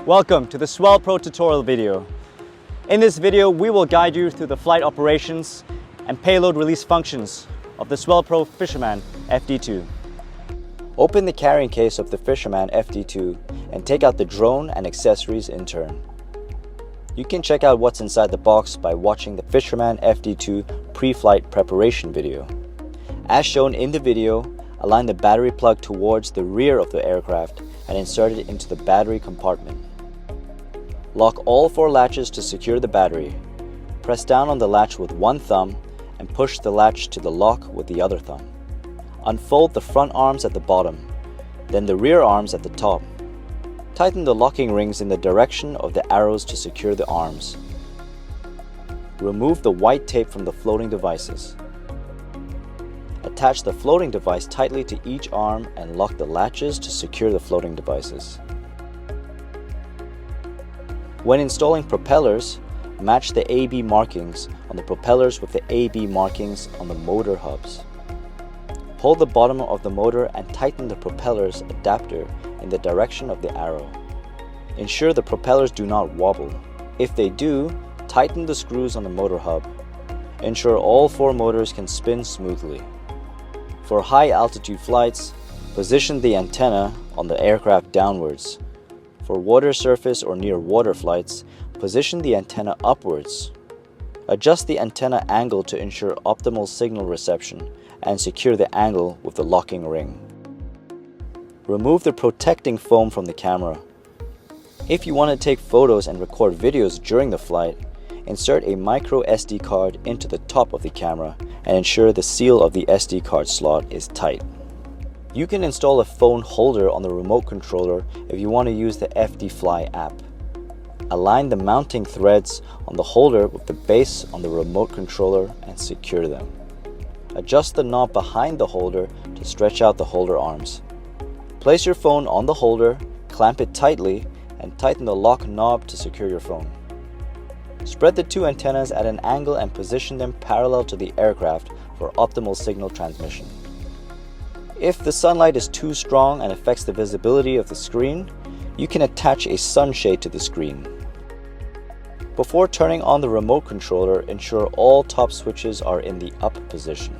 Welcome to the SwellPro tutorial video. In this video, we will guide you through the flight operations and payload release functions of the SwellPro Fisherman FD2. Open the carrying case of the Fisherman FD2 and take out the drone and accessories in turn. You can check out what's inside the box by watching the Fisherman FD2 pre-flight preparation video. As shown in the video, align the battery plug towards the rear of the aircraft and insert it into the battery compartment. Lock all 4 latches to secure the battery. Press down on the latch with one thumb and push the latch to the lock with the other thumb. Unfold the front arms at the bottom, then the rear arms at the top. Tighten the locking rings in the direction of the arrows to secure the arms. Remove the white tape from the floating devices. Attach the floating device tightly to each arm and lock the latches to secure the floating devices. When installing propellers, match the AB markings on the propellers with the AB markings on the motor hubs. Hold the bottom of the motor and tighten the propeller's adapter in the direction of the arrow. Ensure the propellers do not wobble. If they do, tighten the screws on the motor hub. Ensure all 4 motors can spin smoothly. For high altitude flights, position the antenna on the aircraft downwards. For water surface or near water flights, position the antenna upwards. Adjust the antenna angle to ensure optimal signal reception and secure the angle with the locking ring. Remove the protecting foam from the camera. If you want to take photos and record videos during the flight, insert a micro SD card into the top of the camera and ensure the seal of the SD card slot is tight. You can install a phone holder on the remote controller if you want to use the FD Fly app. Align the mounting threads on the holder with the base on the remote controller and secure them. Adjust the knob behind the holder to stretch out the holder arms. Place your phone on the holder, clamp it tightly, and tighten the lock knob to secure your phone. Spread the 2 antennas at an angle and position them parallel to the aircraft for optimal signal transmission. If the sunlight is too strong and affects the visibility of the screen, you can attach a sunshade to the screen. Before turning on the remote controller, ensure all top switches are in the up position.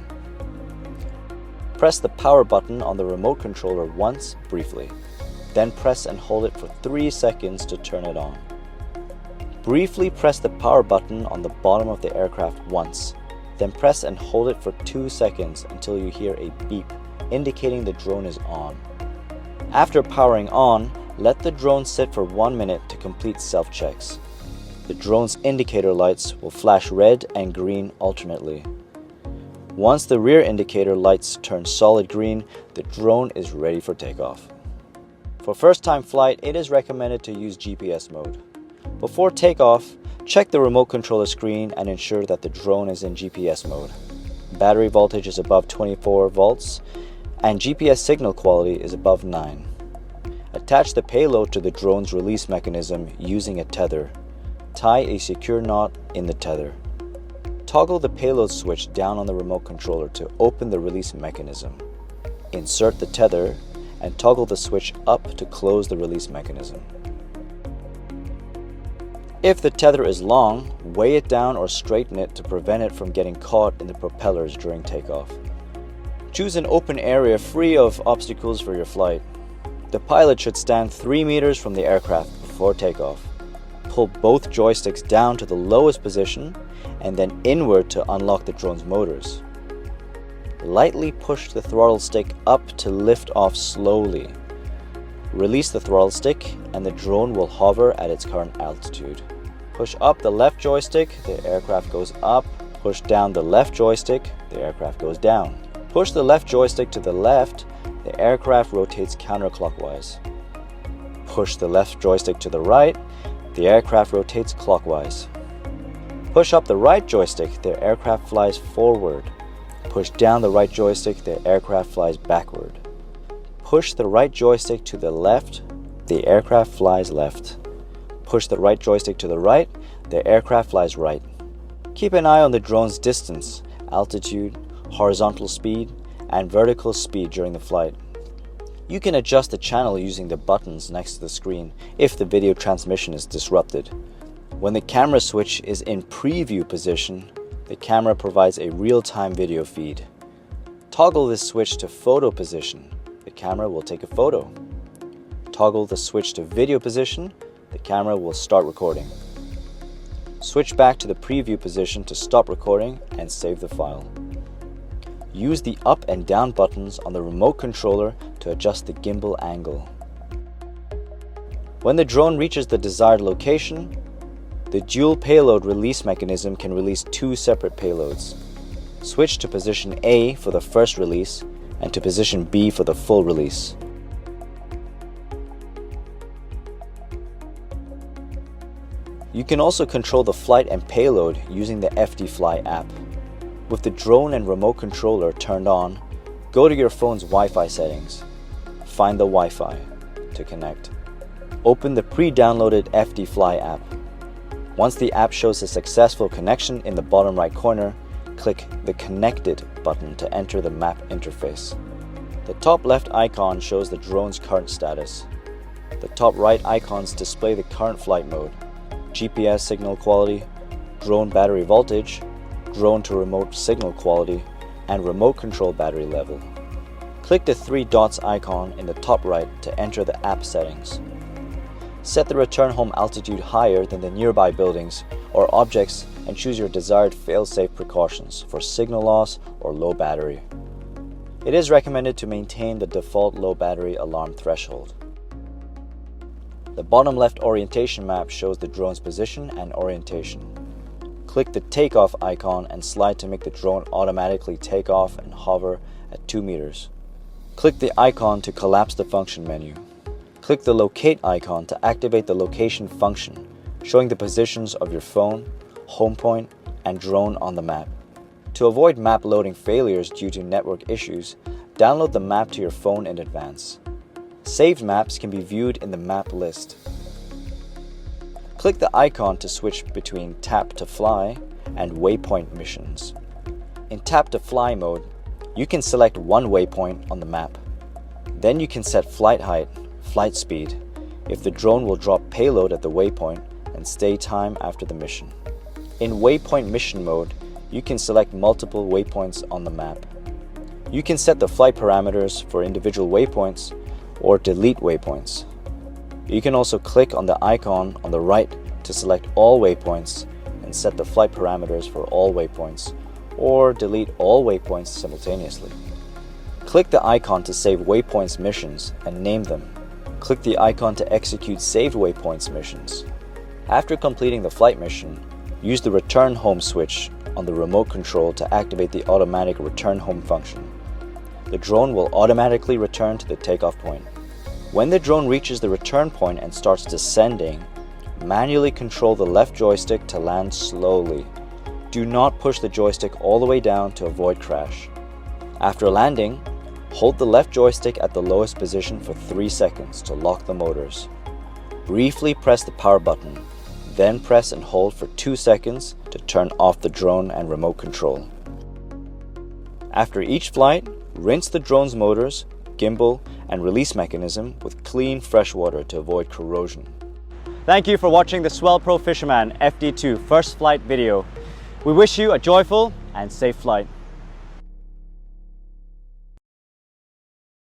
Press the power button on the remote controller once briefly, then press and hold it for 3 seconds to turn it on. Briefly press the power button on the bottom of the aircraft once, then press and hold it for 2 seconds until you hear a beep indicating the drone is on. After powering on, let the drone sit for 1 minute to complete self-checks. The drone's indicator lights will flash red and green alternately. Once the rear indicator lights turn solid green, the drone is ready for takeoff. For first-time flight, it is recommended to use GPS mode. Before takeoff, check the remote controller screen and ensure that the drone is in GPS mode. Battery voltage is above 24 volts and GPS signal quality is above 9. Attach the payload to the drone's release mechanism using a tether. Tie a secure knot in the tether. Toggle the payload switch down on the remote controller to open the release mechanism. Insert the tether and toggle the switch up to close the release mechanism. If the tether is long, weigh it down or straighten it to prevent it from getting caught in the propellers during takeoff. Choose an open area free of obstacles for your flight. The pilot should stand 3 meters from the aircraft before takeoff. Pull both joysticks down to the lowest position and then inward to unlock the drone's motors. Lightly push the throttle stick up to lift off slowly. Release the throttle stick and the drone will hover at its current altitude. Push up the left joystick, the aircraft goes up. Push down the left joystick, the aircraft goes down. Push the left joystick to the left, the aircraft rotates counterclockwise. Push the left joystick to the right, the aircraft rotates clockwise. Push up the right joystick, the aircraft flies forward. Push down the right joystick, the aircraft flies backward. Push the right joystick to the left, the aircraft flies left. Push the right joystick to the right, the aircraft flies right. Keep an eye on the drone's distance, altitude, horizontal speed, and vertical speed during the flight. You can adjust the channel using the buttons next to the screen if the video transmission is disrupted. When the camera switch is in preview position, the camera provides a real-time video feed. Toggle this switch to photo position. The camera will take a photo. Toggle the switch to video position. The camera will start recording. Switch back to the preview position to stop recording and save the file. Use the up and down buttons on the remote controller to adjust the gimbal angle. When the drone reaches the desired location, the dual payload release mechanism can release two separate payloads. Switch to position A for the first release and to position B for the full release. You can also control the flight and payload using the FD app. With the drone and remote controller turned on, go to your phone's Wi-Fi settings. Find the Wi-Fi to connect. Open the pre-downloaded FD app. Once the app shows a successful connection in the bottom right corner, click the Connected button to enter the map interface. The top left icon shows the drone's current status. The top right icons display the current flight mode, GPS signal quality, drone battery voltage, drone to remote signal quality, and remote control battery level. Click the three dots icon in the top right to enter the app settings. Set the return home altitude higher than the nearby buildings or objects and choose your desired fail-safe precautions for signal loss or low battery. It is recommended to maintain the default low battery alarm threshold. The bottom left orientation map shows the drone's position and orientation. Click the takeoff icon and slide to make the drone automatically take off and hover at 2 meters. Click the icon to collapse the function menu. Click the locate icon to activate the location function, showing the positions of your phone, home point, and drone on the map. To avoid map loading failures due to network issues, download the map to your phone in advance. Saved maps can be viewed in the map list. Click the icon to switch between tap to fly and waypoint missions. In tap to fly mode, you can select one waypoint on the map. Then you can set flight height, flight speed, if the drone will drop payload at the waypoint, and stay time after the mission. In waypoint mission mode, you can select multiple waypoints on the map. You can set the flight parameters for individual waypoints or delete waypoints. You can also click on the icon on the right to select all waypoints and set the flight parameters for all waypoints or delete all waypoints simultaneously. Click the icon to save waypoints missions and name them. Click the icon to execute saved waypoints missions. After completing the flight mission, use the return home switch on the remote control to activate the automatic return home function. The drone will automatically return to the takeoff point. When the drone reaches the return point and starts descending, manually control the left joystick to land slowly. Do not push the joystick all the way down to avoid crash. After landing, hold the left joystick at the lowest position for 3 seconds to lock the motors. Briefly press the power button, then press and hold for 2 seconds to turn off the drone and remote control. After each flight, rinse the drone's motors, gimbal, and release mechanism with clean fresh water to avoid corrosion. Thank you for watching the SwellPro Fisherman FD2 first flight video. We wish you a joyful and safe flight.